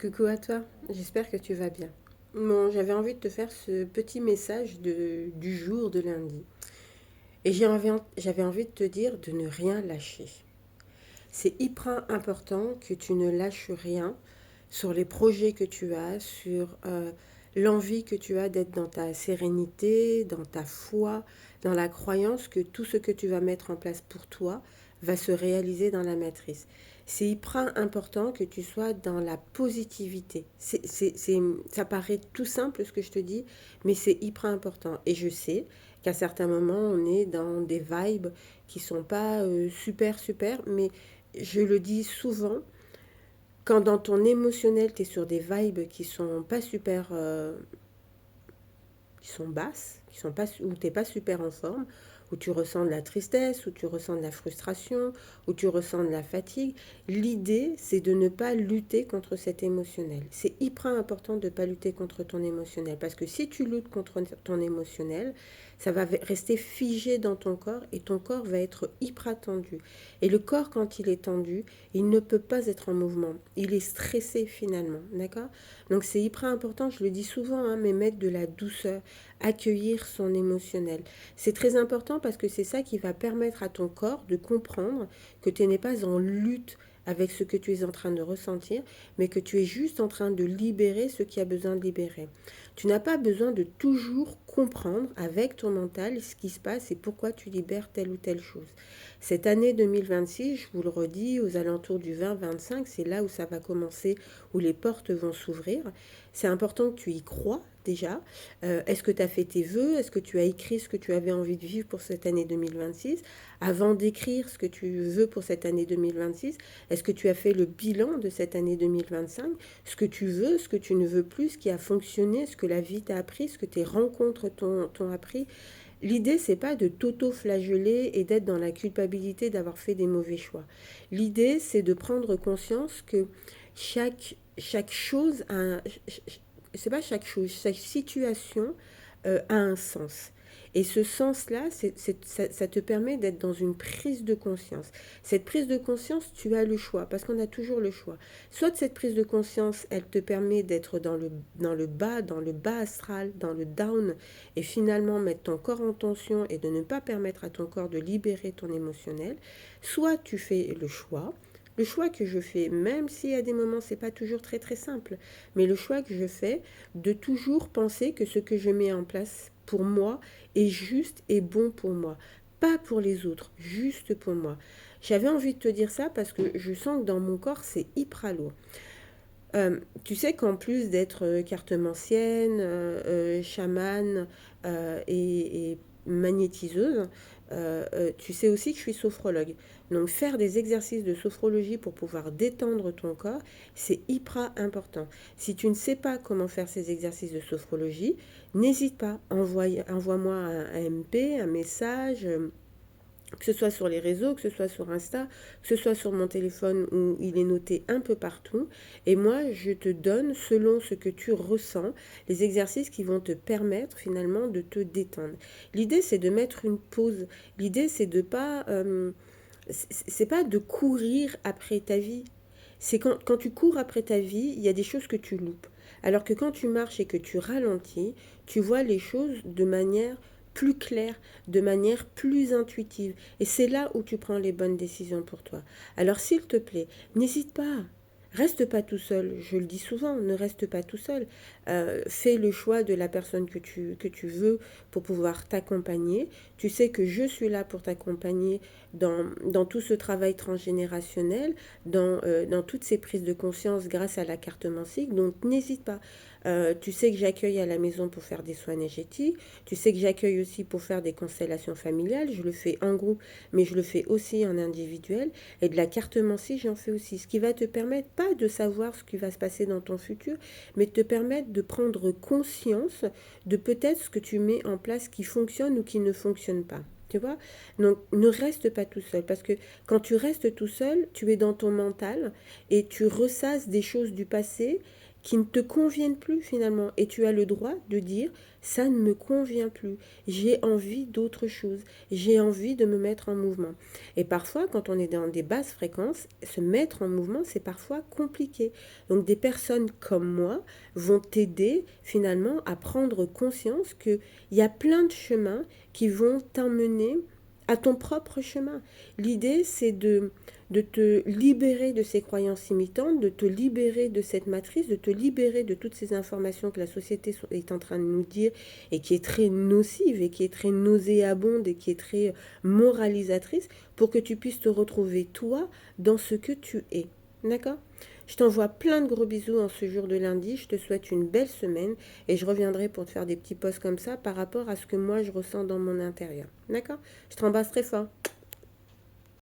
Coucou à toi, j'espère que tu vas bien. Bon, j'avais envie de te faire ce petit message du jour de lundi. Et j'avais envie de te dire de ne rien lâcher. C'est hyper important que tu ne lâches rien sur les projets que tu as, sur l'envie que tu as d'être dans ta sérénité, dans ta foi, dans la croyance que tout ce que tu vas mettre en place pour toi va se réaliser dans la matrice. C'est hyper important que tu sois dans la positivité. Ça paraît tout simple ce que je te dis, mais c'est hyper important. Et je sais qu'à certains moments, on est dans des vibes qui sont pas super, super, mais je le dis souvent, quand dans ton émotionnel, tu es sur des vibes qui sont pas super, qui sont basses, qui sont pas, où tu n'es pas super en forme, où tu ressens de la tristesse, où tu ressens de la frustration, où tu ressens de la fatigue, l'idée, c'est de ne pas lutter contre cet émotionnel. C'est hyper important de ne pas lutter contre ton émotionnel, parce que si tu luttes contre ton émotionnel, ça va rester figé dans ton corps et ton corps va être hyper tendu. Et le corps, quand il est tendu, il ne peut pas être en mouvement. Il est stressé finalement, d'accord? Donc c'est hyper important, je le dis souvent, hein, mais mettre de la douceur, accueillir son émotionnel. C'est très important parce que c'est ça qui va permettre à ton corps de comprendre que tu n'es pas en lutte avec ce que tu es en train de ressentir, mais que tu es juste en train de libérer ce qui a besoin de libérer. Tu n'as pas besoin de toujours comprendre avec ton mental ce qui se passe et pourquoi tu libères telle ou telle chose. Cette année 2026, je vous le redis, aux alentours du 20-25, c'est là où ça va commencer, où les portes vont s'ouvrir. C'est important que tu y crois déjà. Est-ce que tu as fait tes vœux? Est-ce que tu as écrit ce que tu avais envie de vivre pour cette année 2026? Avant d'écrire ce que tu veux pour cette année 2026, est-ce que tu as fait le bilan de cette année 2025? Ce que tu veux, ce que tu ne veux plus, ce qui a fonctionné, ce que la vie t'a appris, ce que tes rencontres t'ont appris? L'idée, c'est pas de t'auto-flageller et d'être dans la culpabilité d'avoir fait des mauvais choix. L'idée, c'est de prendre conscience que chaque chose a un, c'est pas chaque chose, chaque situation a un sens. Et ce sens-là, ça te permet d'être dans une prise de conscience. Cette prise de conscience, tu as le choix, parce qu'on a toujours le choix. Soit cette prise de conscience, elle te permet d'être dans le bas astral, dans le down, et finalement mettre ton corps en tension et de ne pas permettre à ton corps de libérer ton émotionnel. Soit tu fais le choix que je fais, même si à des moments c'est pas toujours très très simple, mais le choix que je fais de toujours penser que ce que je mets en place pour moi est juste et bon pour moi, pas pour les autres, juste pour moi. J'avais envie de te dire ça parce que je sens que dans mon corps c'est hyper lourd. Tu sais qu'en plus d'être cartomancienne, chamane et magnétiseuse, tu sais aussi que je suis sophrologue. Donc faire des exercices de sophrologie pour pouvoir détendre ton corps, c'est hyper important. Si tu ne sais pas comment faire ces exercices de sophrologie, n'hésite pas, envoie-moi un MP, un message. Que ce soit sur les réseaux, que ce soit sur Insta, que ce soit sur mon téléphone où il est noté un peu partout. Et moi, je te donne, selon ce que tu ressens, les exercices qui vont te permettre finalement de te détendre. L'idée, c'est de mettre une pause. L'idée, c'est de pas, c'est pas de courir après ta vie. C'est quand tu cours après ta vie, il y a des choses que tu loupes. Alors que quand tu marches et que tu ralentis, tu vois les choses de manière plus claire, de manière plus intuitive. Et c'est là où tu prends les bonnes décisions pour toi. Alors s'il te plaît, n'hésite pas. Reste pas tout seul, je le dis souvent, ne reste pas tout seul. Fais le choix de la personne que tu veux pour pouvoir t'accompagner. Tu sais que je suis là pour t'accompagner dans tout ce travail transgénérationnel, dans toutes ces prises de conscience grâce à la carte cartomancie. Donc n'hésite pas. Tu sais que j'accueille à la maison pour faire des soins énergétiques. Tu sais que j'accueille aussi pour faire des constellations familiales. Je le fais en groupe, mais je le fais aussi en individuel. Et de la cartomancie, j'en fais aussi. Ce qui va te permettre, pas de savoir ce qui va se passer dans ton futur, mais de te permettre de prendre conscience de peut-être ce que tu mets en place qui fonctionne ou qui ne fonctionne pas. Tu vois? Donc, ne reste pas tout seul. Parce que quand tu restes tout seul, tu es dans ton mental et tu ressasses des choses du passé qui ne te conviennent plus finalement. Et tu as le droit de dire, ça ne me convient plus, j'ai envie d'autre chose, j'ai envie de me mettre en mouvement. Et parfois, quand on est dans des basses fréquences, se mettre en mouvement, c'est parfois compliqué. Donc des personnes comme moi vont t'aider finalement à prendre conscience qu'il y a plein de chemins qui vont t'emmener à ton propre chemin. L'idée, c'est de te libérer de ces croyances imitantes, de te libérer de cette matrice, de te libérer de toutes ces informations que la société est en train de nous dire et qui est très nocive et qui est très nauséabonde et qui est très moralisatrice pour que tu puisses te retrouver toi dans ce que tu es. D'accord? Je t'envoie plein de gros bisous en ce jour de lundi. Je te souhaite une belle semaine et je reviendrai pour te faire des petits posts comme ça par rapport à ce que moi je ressens dans mon intérieur. D'accord? Je t'embrasse très fort.